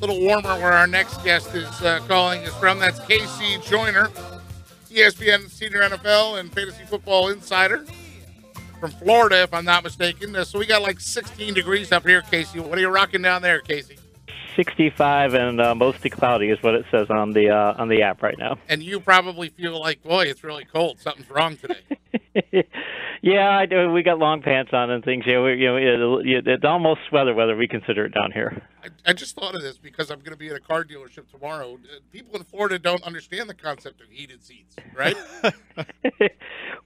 little warmer where our next guest is calling us from. That's KC Joyner, ESPN senior NFL and fantasy football insider from Florida, if I'm not mistaken. So we got like 16 degrees up here, Casey. What are you rocking down there, Casey? 65 and mostly cloudy is what it says on the app right now. And you probably feel like, boy, it's really cold. Something's wrong today. Yeah, I do. We got long pants on and things. Yeah, it's almost weather we consider it down here. I just thought of this because I'm going to be at a car dealership tomorrow. People in Florida don't understand the concept of heated seats, right?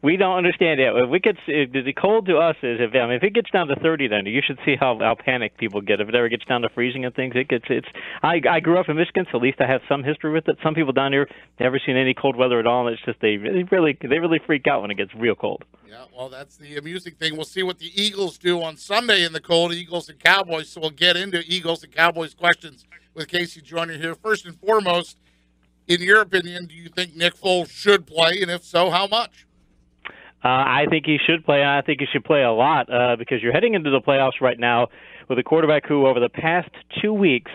We don't understand it. If it gets the cold to us is if it gets down to 30, then you should see how panicked people get. If it ever gets down to freezing and things, I grew up in Michigan, so at least I have some history with it. Some people down here never seen any cold weather at all, and it's just they really freak out when it gets real cold. Yeah, well, that's the amusing thing. We'll see what the Eagles do on Sunday in the cold, Eagles and Cowboys. So we'll get into Eagles and Cowboys questions with KC Joyner here. First and foremost, in your opinion, do you think Nick Foles should play, and if so, how much? I think he should play, and I think he should play a lot because you're heading into the playoffs right now with a quarterback who, over the past 2 weeks,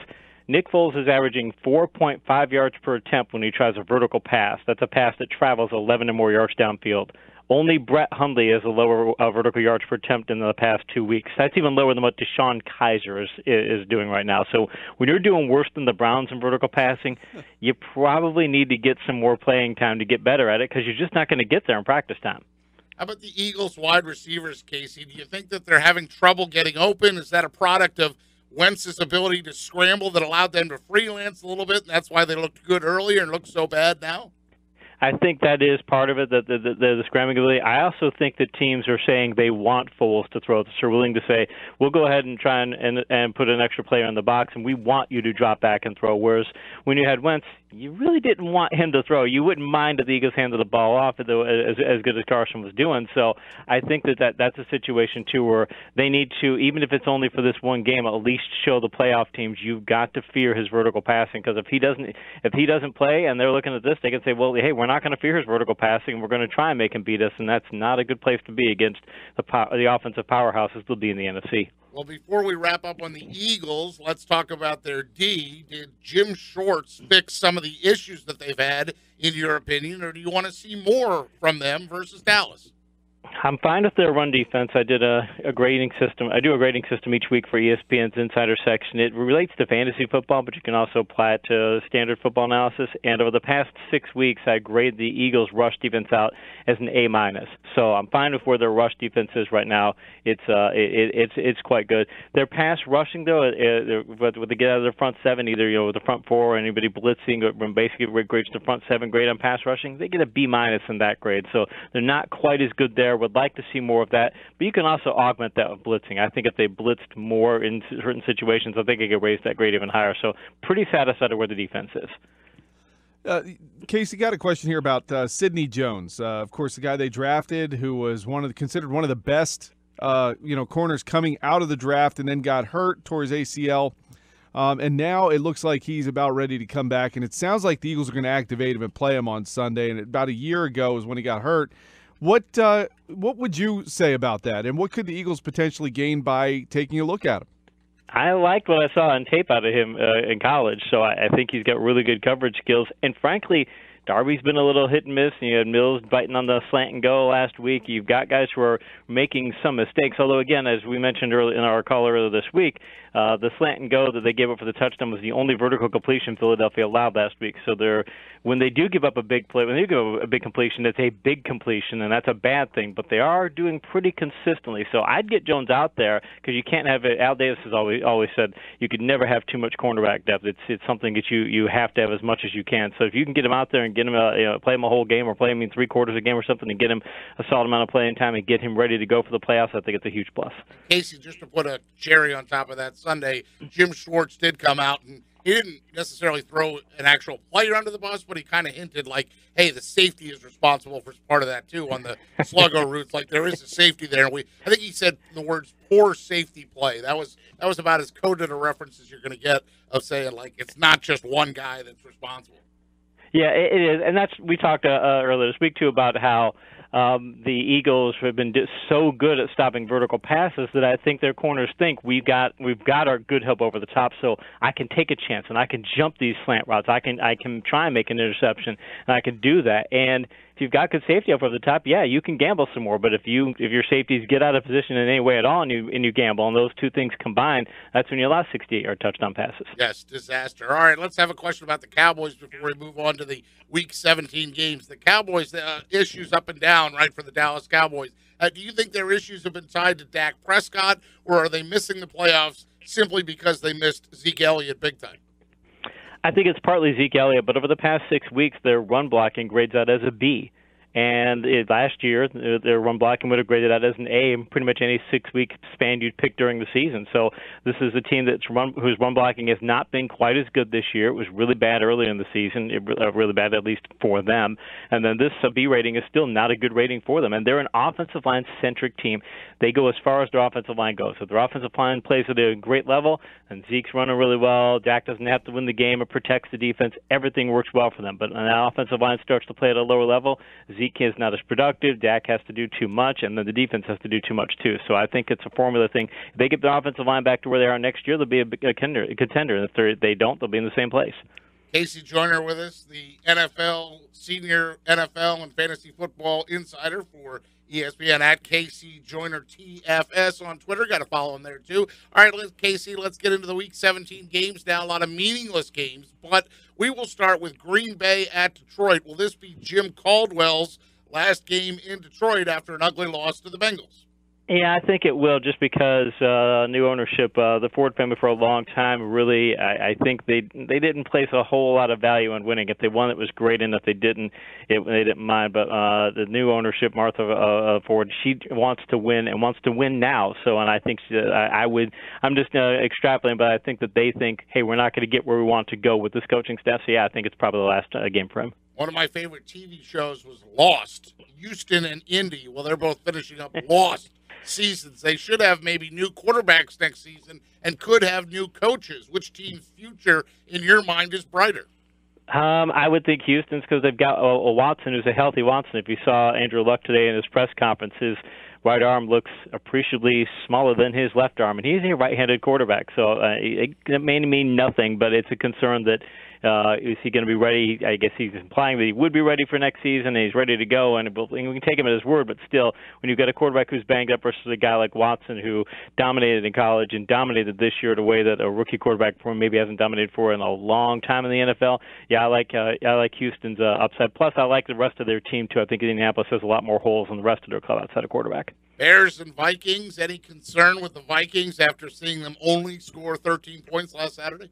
Nick Foles is averaging 4.5 yards per attempt when he tries a vertical pass. That's a pass that travels 11 or more yards downfield. Only Brett Hundley is a lower vertical yards per attempt in the past 2 weeks. That's even lower than what Deshaun Kaiser is doing right now. So when you're doing worse than the Browns in vertical passing, you probably need to get some more playing time to get better at it because you're just not going to get there in practice time. How about the Eagles wide receivers, Casey? Do you think that they're having trouble getting open? Is that a product of Wentz's ability to scramble that allowed them to freelance a little bit, and that's why they looked good earlier and look so bad now? I think that is part of it, the scrambling ability. I also think that teams are saying they want Foles to throw. So they're willing to say, we'll go ahead and try and put an extra player in the box, and we want you to drop back and throw. Whereas when you had Wentz, you really didn't want him to throw. You wouldn't mind if the Eagles handed the ball off, as good as Carson was doing. So I think that's a situation, too, where they need to, even if it's only for this one game, at least show the playoff teams you've got to fear his vertical passing. Because if he doesn't play and they're looking at this, they can say, well, hey, we're not going to fear his vertical passing. We're going to try and make him beat us, and that's not a good place to be against the offensive powerhouses will be in the NFC. Well, before we wrap up on the Eagles, let's talk about their D. Did Jim Schwartz fix some of the issues that they've had, in your opinion, or do you want to see more from them versus Dallas? I'm fine with their run defense. I did a grading system. I do a grading system each week for ESPN's Insider section. It relates to fantasy football, but you can also apply it to standard football analysis. And over the past 6 weeks, I grade the Eagles' rush defense out as an A-. So I'm fine with where their rush defense is right now. It's quite good. Their pass rushing, though, when they get out of their front seven, either with the front four or anybody blitzing, when basically grades the front seven grade on pass rushing, they get a B- in that grade. So they're not quite as good there. Would like to see more of that, but you can also augment that with blitzing. I think if they blitzed more in certain situations, I think it could raise that grade even higher. So pretty satisfied with where the defense is. Casey, got a question here about Sidney Jones. Of course, the guy they drafted, who was considered one of the best, corners coming out of the draft, and then got hurt, tore his ACL, and now it looks like he's about ready to come back. And it sounds like the Eagles are going to activate him and play him on Sunday. And about a year ago is when he got hurt. What would you say about that, and what could the Eagles potentially gain by taking a look at him? I liked what I saw on tape out of him in college, so I think he's got really good coverage skills. And frankly, Darby's been a little hit and miss. You had Mills biting on the slant and go last week. You've got guys who are making some mistakes, although, again, as we mentioned earlier in our call earlier this week, the slant and go that they gave up for the touchdown was the only vertical completion Philadelphia allowed last week. So when they do give up a big play, when they give up a big completion, it's a big completion, and that's a bad thing. But they are doing pretty consistently. So I'd get Jones out there because you can't have it. Al Davis has always said you could never have too much cornerback depth. It's something that you have to have as much as you can. So if you can get him out there and get him play him a whole game or play him in 3/4 of a game or something and get him a solid amount of playing time and get him ready to go for the playoffs, I think it's a huge plus. Casey, just to put a cherry on top of that, Sunday, Jim Schwartz did come out, and he didn't necessarily throw an actual player under the bus, but he kind of hinted like, hey, the safety is responsible for part of that too on the sluggo routes. Like there is a safety there. I think he said the words poor safety play. That was about as coded a reference as you're going to get of saying like it's not just one guy that's responsible. Yeah, it is, and we talked earlier this week too about how the Eagles have been so good at stopping vertical passes that I think their corners think we've got our good help over the top, so I can take a chance and I can jump these slant routes. I can try and make an interception, and I can do that. And if you've got good safety up over the top, yeah, you can gamble some more. But if your safeties get out of position in any way at all and you gamble, and those two things combined, that's when you allow 68-yard touchdown passes. Yes, disaster. All right, let's have a question about the Cowboys before we move on to the Week 17 games. The Cowboys, issues up and down, right, for the Dallas Cowboys. Do you think their issues have been tied to Dak Prescott, or are they missing the playoffs simply because they missed Zeke Elliott big time? I think it's partly Zeke Elliott, but over the past 6 weeks, their run blocking grades out as a B. And last year, their run blocking would have graded out as an A in pretty much any 6-week span you'd pick during the season. So this is a team whose run blocking has not been quite as good this year. It was really bad early in the season, really bad at least for them. And then this B rating is still not a good rating for them. And they're an offensive line-centric team. They go as far as their offensive line goes. So their offensive line plays at a great level, and Zeke's running really well. Dak doesn't have to win the game. It protects the defense. Everything works well for them. But when that offensive line starts to play at a lower level, Zeke is not as productive. Dak has to do too much, and then the defense has to do too much too. So I think it's a formula thing. If they get the offensive line back to where they are next year, they'll be a contender. And if they don't, they'll be in the same place. KC Joyner with us, the NFL, senior NFL and fantasy football insider for ESPN at KC Joyner TFS on Twitter. Got to follow him there too. All right, KC, let's get into the Week 17 games now. A lot of meaningless games, but we will start with Green Bay at Detroit. Will this be Jim Caldwell's last game in Detroit after an ugly loss to the Bengals? Yeah, I think it will, just because new ownership, the Ford family for a long time, really, I think they didn't place a whole lot of value on winning. If they won, it was great, and if they didn't, they didn't mind. But the new ownership, Martha Ford, she wants to win and wants to win now. So, and I think I'm just extrapolating, but I think that they think, hey, we're not going to get where we want to go with this coaching staff. So, yeah, I think it's probably the last game for him. One of my favorite TV shows was Lost, Houston and Indy. Well, they're both finishing up Lost seasons. They should have maybe new quarterbacks next season and could have new coaches. Which team's future, in your mind, is brighter? I would think Houston's, because they've got a Watson who's a healthy Watson. If you saw Andrew Luck today in his press conference, his right arm looks appreciably smaller than his left arm, and he's a right-handed quarterback. So it may mean nothing, but it's a concern that is he going to be ready? I guess he's implying that he would be ready for next season, and he's ready to go, and we can take him at his word, but still, when you've got a quarterback who's banged up versus a guy like Watson who dominated in college and dominated this year in a way that a rookie quarterback maybe hasn't dominated for in a long time in the NFL, yeah, I like Houston's upside. Plus, I like the rest of their team, too. I think Indianapolis has a lot more holes in the rest of their club outside of quarterback. Bears and Vikings, any concern with the Vikings after seeing them only score 13 points last Saturday?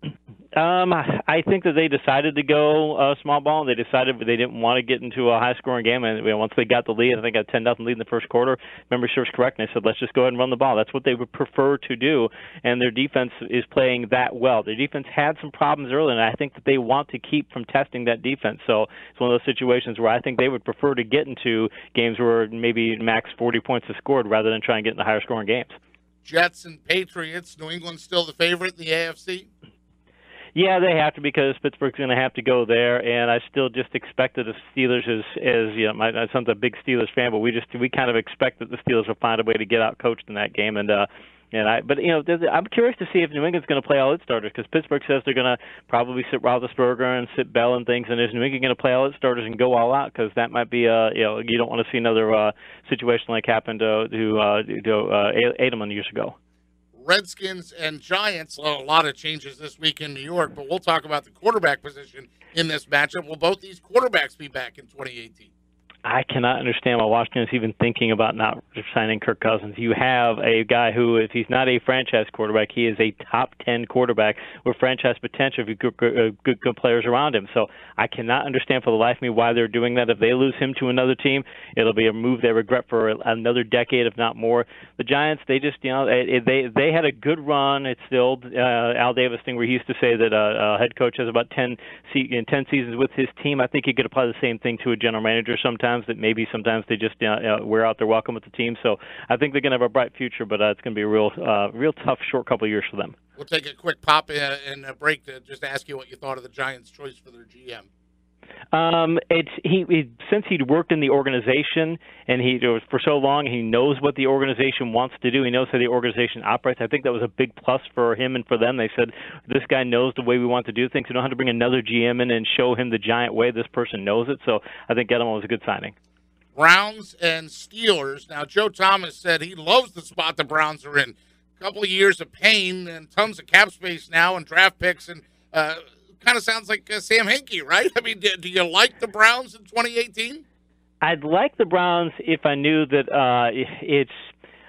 I think that they decided to go small ball. They decided they didn't want to get into a high-scoring game. And once they got the lead, I think got 10-0 lead in the first quarter. Memory serves correct, and they said, let's just go ahead and run the ball. That's what they would prefer to do, and their defense is playing that well. Their defense had some problems early, and I think that they want to keep from testing that defense. So it's one of those situations where I think they would prefer to get into games where maybe max 40 points is scored rather than try and get into higher-scoring games. Jets and Patriots, New England's still the favorite in the AFC? Yeah, they have to, because Pittsburgh's going to have to go there, and I still just expect that the Steelers as you know, my son's a big Steelers fan, but we kind of expect that the Steelers will find a way to get out coached in that game, but I'm curious to see if New England's going to play all its starters, because Pittsburgh says they're going to probably sit Roethlisberger and sit Bell and things, and is New England going to play all its starters and go all out? Because that might be you don't want to see another situation like happened to Edelman years ago. Redskins and Giants, a lot of changes this week in New York, but we'll talk about the quarterback position in this matchup. Will both these quarterbacks be back in 2018? I cannot understand why Washington is even thinking about not signing Kirk Cousins. You have a guy who, if he's not a franchise quarterback, he is a top 10 quarterback with franchise potential if you good players around him. So I cannot understand for the life of me why they're doing that. If they lose him to another team, it'll be a move they regret for another decade, if not more. The Giants, they just, they had a good run. It's the old Al Davis thing where he used to say that a head coach has about 10 seasons with his team. I think he could apply the same thing to a general manager sometimes. That maybe sometimes they just wear out their welcome with the team. So I think they're going to have a bright future, but it's going to be a real tough short couple of years for them. We'll take a quick pop and a break to just ask you what you thought of the Giants' choice for their GM. It's since he'd worked in the organization and he for so long, he knows what the organization wants to do. He knows how the organization operates. I think that was a big plus for him and for them. They said, this guy knows the way we want to do things. We don't have to bring another GM in and show him the giant way. This person knows it. So I think Gettleman was a good signing. Browns and Steelers. Now, Joe Thomas said he loves the spot the Browns are in. A couple of years of pain and tons of cap space now and draft picks and kind of sounds like Sam Hinkie, right? I mean, do you like the Browns in 2018? I'd like the Browns if I knew that it's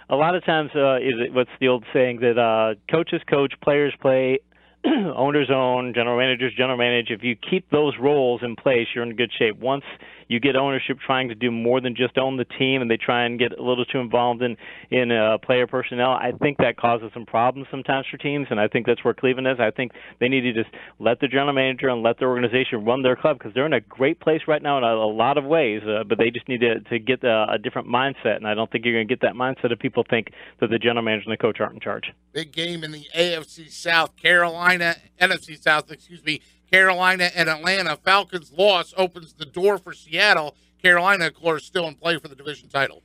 a lot of times what's the old saying that coaches coach, players play, owners own, general managers general manage. If you keep those roles in place, you're in good shape. Once you get ownership trying to do more than just own the team and they try and get a little too involved in player personnel, I think that causes some problems sometimes for teams, and I think that's where Cleveland is. I think they need to just let the general manager and let the organization run their club because they're in a great place right now in a lot of ways, but they just need to get a different mindset, and I don't think you're going to get that mindset if people think that the general manager and the coach aren't in charge. Big game in the NFC South, NFC South, Carolina and Atlanta. Falcons' loss opens the door for Seattle. Carolina, of course, still in play for the division title.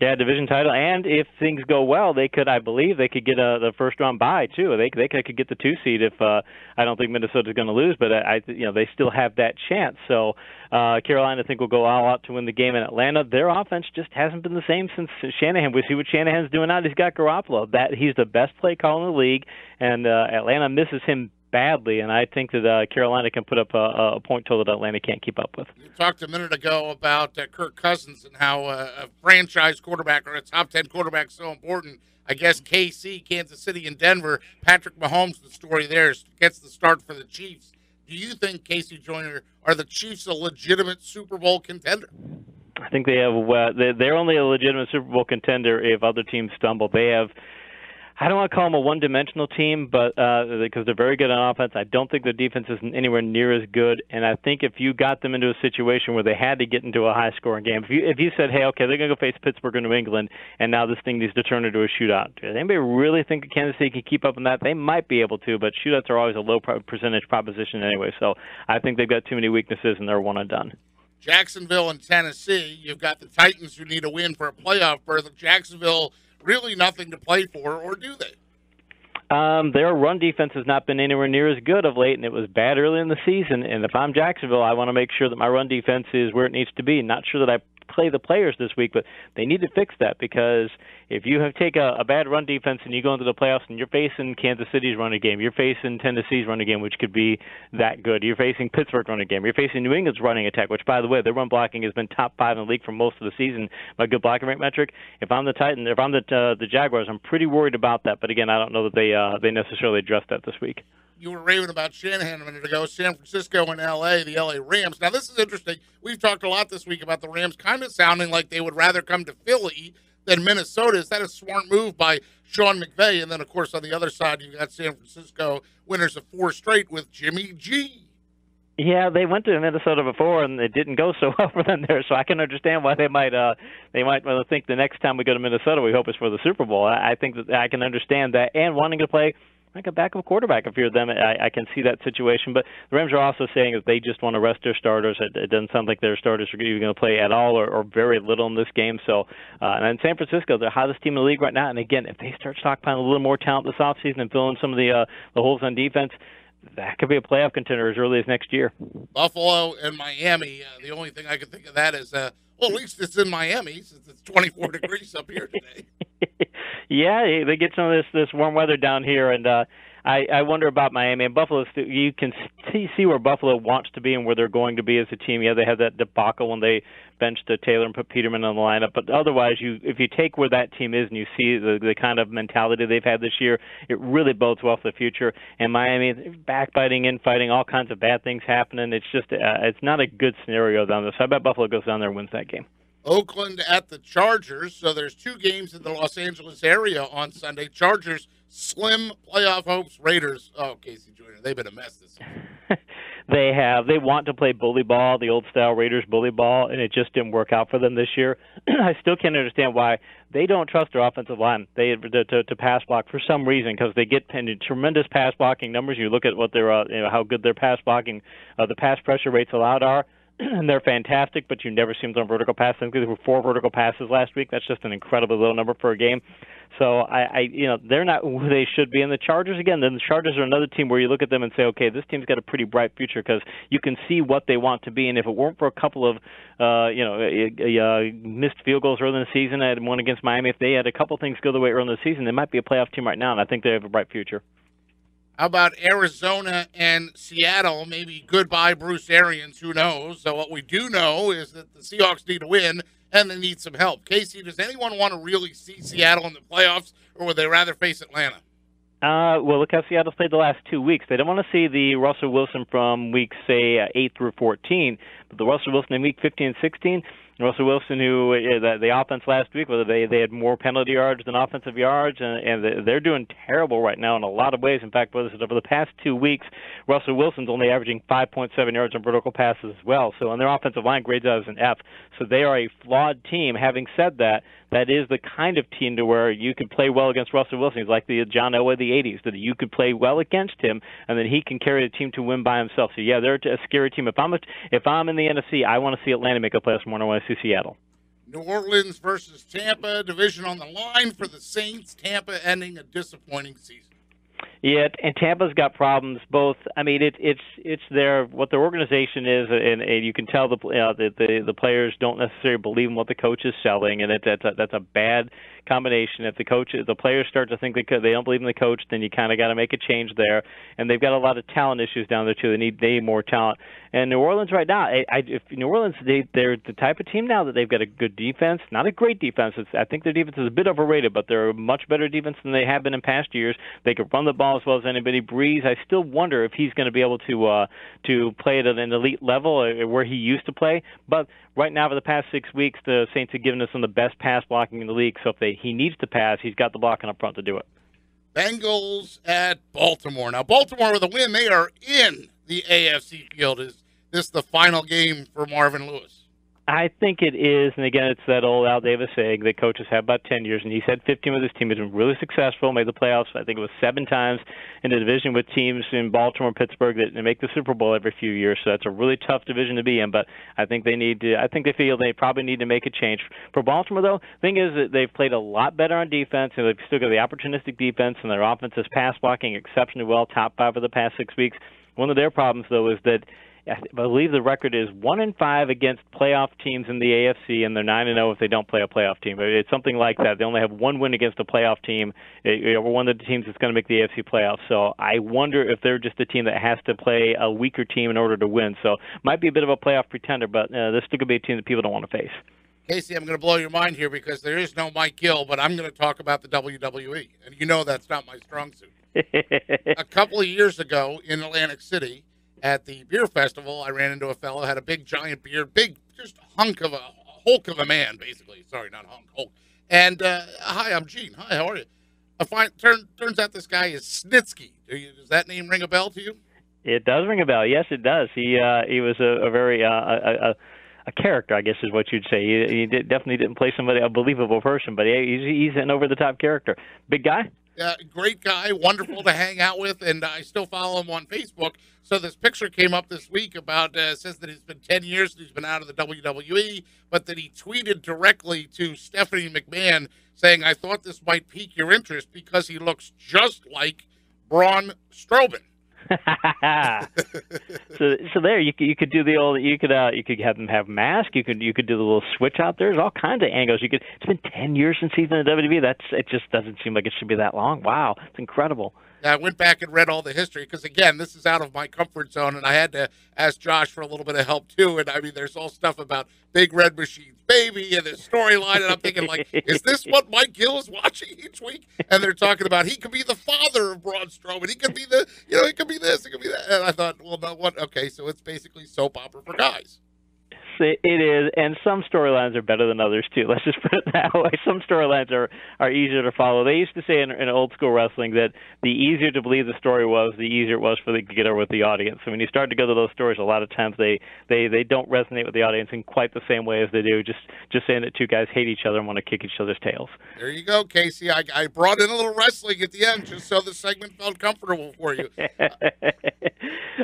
Yeah, division title, and if things go well, I believe they could get the first round bye too. They could get the 2 seed if I don't think Minnesota's going to lose, but they still have that chance. So Carolina, I think, will go all out to win the game. In Atlanta, their offense just hasn't been the same since Shanahan. We see what Shanahan's doing now. He's got Garoppolo. He's the best play caller in the league, and Atlanta misses him badly, and I think that Carolina can put up a point total that Atlanta can't keep up with. You talked a minute ago about Kirk Cousins and how a franchise quarterback or a top 10 quarterback is so important. I guess KC, Kansas City, and Denver, Patrick Mahomes, the story there, gets the start for the Chiefs. Do you think, KC Joyner, are the Chiefs a legitimate Super Bowl contender? I think they have. They're only a legitimate Super Bowl contender if other teams stumble. They have. I don't want to call them a one-dimensional team, but because they're very good on offense, I don't think their defense is anywhere near as good. And I think if you got them into a situation where they had to get into a high-scoring game, if you said, hey, okay, they're going to go face Pittsburgh or New England, and now this thing needs to turn into a shootout, does anybody really think Kansas City can keep up on that? They might be able to, but shootouts are always a low percentage proposition anyway. So I think they've got too many weaknesses, and they're one and done. Jacksonville and Tennessee, you've got the Titans who need a win for a playoff berth. Jacksonville really nothing to play for, or do they? Their run defense has not been anywhere near as good of late, and it was bad early in the season. And if I'm Jacksonville, I want to make sure that my run defense is where it needs to be. Not sure that I play the players this week, but they need to fix that because if you take a bad run defense and you go into the playoffs and you're facing Kansas City's running game, you're facing Tennessee's running game, which could be that good. You're facing Pittsburgh running game. You're facing New England's running attack, which, by the way, their run blocking has been top 5 in the league for most of the season by good blocking rate metric. If I'm the Titans, if I'm the Jaguars, I'm pretty worried about that. But again, I don't know that they necessarily addressed that this week. You were raving about Shanahan a minute ago. San Francisco and L.A., the L.A. Rams. Now, this is interesting. We've talked a lot this week about the Rams kind of sounding like they would rather come to Philly than Minnesota. Is that a smart move by Sean McVay? And then, of course, on the other side, you've got San Francisco, winners of 4 straight with Jimmy G. Yeah, they went to Minnesota before, and it didn't go so well for them there. So I can understand why they might think the next time we go to Minnesota, we hope it's for the Super Bowl. I think that I can understand that, and wanting to play like a backup quarterback if you're them. I can see that situation. But the Rams are also saying that they just want to rest their starters. It doesn't sound like their starters are even going to play at all or very little in this game. So, and in San Francisco, they're the hottest team in the league right now. And again, if they start stockpiling a little more talent this offseason and filling some of the holes on defense, that could be a playoff contender as early as next year. This and Miami, the only thing I can think of that is, well, at least it's in Miami since it's 24 degrees up here today. Yeah, they get some of this warm weather down here, and I wonder about Miami and Buffalo. You can see where Buffalo wants to be and where they're going to be as a team. Yeah, they had that debacle when they benched Taylor and put Peterman on the lineup. But otherwise, if you take where that team is and you see the kind of mentality they've had this year, it really bodes well for the future. And Miami, backbiting, infighting, all kinds of bad things happening. It's just it's not a good scenario down there. So I bet Buffalo goes down there and wins that game. Oakland at the Chargers. So there's 2 games in the Los Angeles area on Sunday. Chargers slim playoff hopes. Raiders, oh, KC Joyner, they've been a mess this year. They want to play bully ball, the old style Raiders bully ball, and it just didn't work out for them this year. I still can't understand why they don't trust their offensive line to pass block for some reason, because they get tremendous pass blocking numbers. You look at what their how good their pass blocking, the pass pressure rates allowed are. And they're fantastic, but you never see them on vertical passes. I think there were 4 vertical passes last week. That's just an incredibly low number for a game. So they're not who they should be. And the Chargers, again, then the Chargers are another team where you look at them and say, okay, this team's got a pretty bright future, because you can see what they want to be. And if it weren't for a couple of missed field goals early in the season, I had one against Miami. If they had a couple things go the way early in the season, they might be a playoff team right now. And I think they have a bright future. How about Arizona and Seattle? Maybe goodbye Bruce Arians. Who knows? So what we do know is that the Seahawks need to win, and they need some help. Casey, does anyone want to really see Seattle in the playoffs, or would they rather face Atlanta? Well, look how Seattle's played the last 2 weeks. They don't want to see the Russell Wilson from weeks, say, 8 through 14, but the Russell Wilson in week 15 and 16, Russell Wilson, who the offense last week, whether they had more penalty yards than offensive yards, and they're doing terrible right now in a lot of ways. In fact, over the past 2 weeks, Russell Wilson's only averaging 5.7 yards on vertical passes as well. So, and their offensive line grades out as an F. So they are a flawed team. Having said that, that is the kind of team to where you could play well against Russell Wilson. He's like the John Elway of the 80s, that you could play well against him, and then he can carry the team to win by himself. So, yeah, they're a scary team. If I'm in the NFC, I want to see Atlanta make a playoffs more than I want to see Seattle. New Orleans versus Tampa, division on the line for the Saints. Tampa ending a disappointing season. Yeah, and Tampa's got problems. Both, I mean, it's what their organization is, and you can tell the players don't necessarily believe in what the coach is selling, and that's a bad combination. If the players start to think they don't believe in the coach, then you kind of got to make a change there. And they've got a lot of talent issues down there too. They need more talent. And New Orleans right now, if New Orleans, they're the type of team now that they've got a good defense, not a great defense. I think their defense is a bit overrated, but they're a much better defense than they have been in past years. They can run the ball as well as anybody. Breeze, I still wonder if he's going to be able to play at an elite level where he used to play. But right now, for the past 6 weeks, the Saints have given us some of the best pass blocking in the league. So if he needs to pass, he's got the blocking up front to do it. Bengals at Baltimore. Now, Baltimore with a win, they are in the AFC field. Is this the final game for Marvin Lewis? I think it is, and again, it's that old Al Davis saying that coaches have about 10 years, and he's had 15 with his team. He's been really successful, made the playoffs, I think it was 7 times in the division with teams in Baltimore and Pittsburgh that make the Super Bowl every few years, so that's a really tough division to be in, but I think they feel they probably need to make a change. For Baltimore, though, the thing is that they've played a lot better on defense, and they've still got the opportunistic defense, and their offense is pass blocking exceptionally well, top 5 for the past 6 weeks. One of their problems, though, is that I believe the record is 1-5 against playoff teams in the AFC, and they're 9-0 if they don't play a playoff team. It's something like that. They only have 1 win against a playoff team. We're one of the teams that's going to make the AFC playoffs. So I wonder if they're just a team that has to play a weaker team in order to win. So might be a bit of a playoff pretender, but this still could be a team that people don't want to face. Casey, I'm going to blow your mind here because there is no Mike Gill, but I'm going to talk about the WWE, and you know that's not my strong suit. A couple of years ago in Atlantic City, at the beer festival, I ran into a fellow, had a big giant beard, just hulk of a man, basically. Sorry, not hunk, hulk. And, hi, I'm Gene. Hi, how are you? Turns out this guy is Snitsky. Does that name ring a bell to you? It does ring a bell. Yes, it does. He was a very a character, I guess is what you'd say. He definitely didn't play a believable person, but he's an over-the-top character. Big guy? Great guy, wonderful to hang out with, and I still follow him on Facebook. So this picture came up this week about, says that it's been 10 years that he's been out of the WWE, but that he tweeted directly to Stephanie McMahon saying, I thought this might pique your interest because he looks just like Braun Strowman. so there you could do the old you could have them have mask, you could do the little switch out there. There's all kinds of angles. It's been 10 years since he's in the WWE. It just doesn't seem like it should be that long. Wow, it's incredible. I went back and read all the history because, again, this is out of my comfort zone, and I had to ask Josh for a little bit of help, too. And, I mean, there's all stuff about Big Red Machine's baby and his storyline, and I'm thinking, like, is this what Mike Gill is watching each week? And they're talking about he could be the father of Braun Strowman. He could be he could be this, he could be that. And I thought, well, no, what? Okay, so it's basically soap opera for guys. it is, and some storylines are better than others too. Let's just put it that way. Some storylines are easier to follow. They used to say in old school wrestling that the easier to believe the story was, the easier it was for the to get over with the audience. So when you start to go to those stories, a lot of times they don't resonate with the audience in quite the same way as they do just saying that two guys hate each other and want to kick each other's tails. There you go, Casey. I brought in a little wrestling at the end just so the segment felt comfortable for you.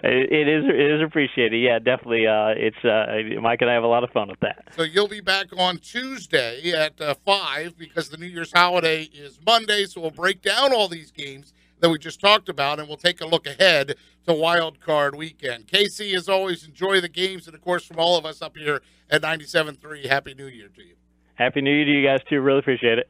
It is appreciated. Yeah, definitely. Mike and I have a lot of fun with that. So you'll be back on Tuesday at 5 because the New Year's holiday is Monday. So we'll break down all these games that we just talked about, and we'll take a look ahead to Wild Card Weekend. Casey, as always, enjoy the games, and of course, from all of us up here at 97.3, Happy New Year to you. Happy New Year to you guys too. Really appreciate it.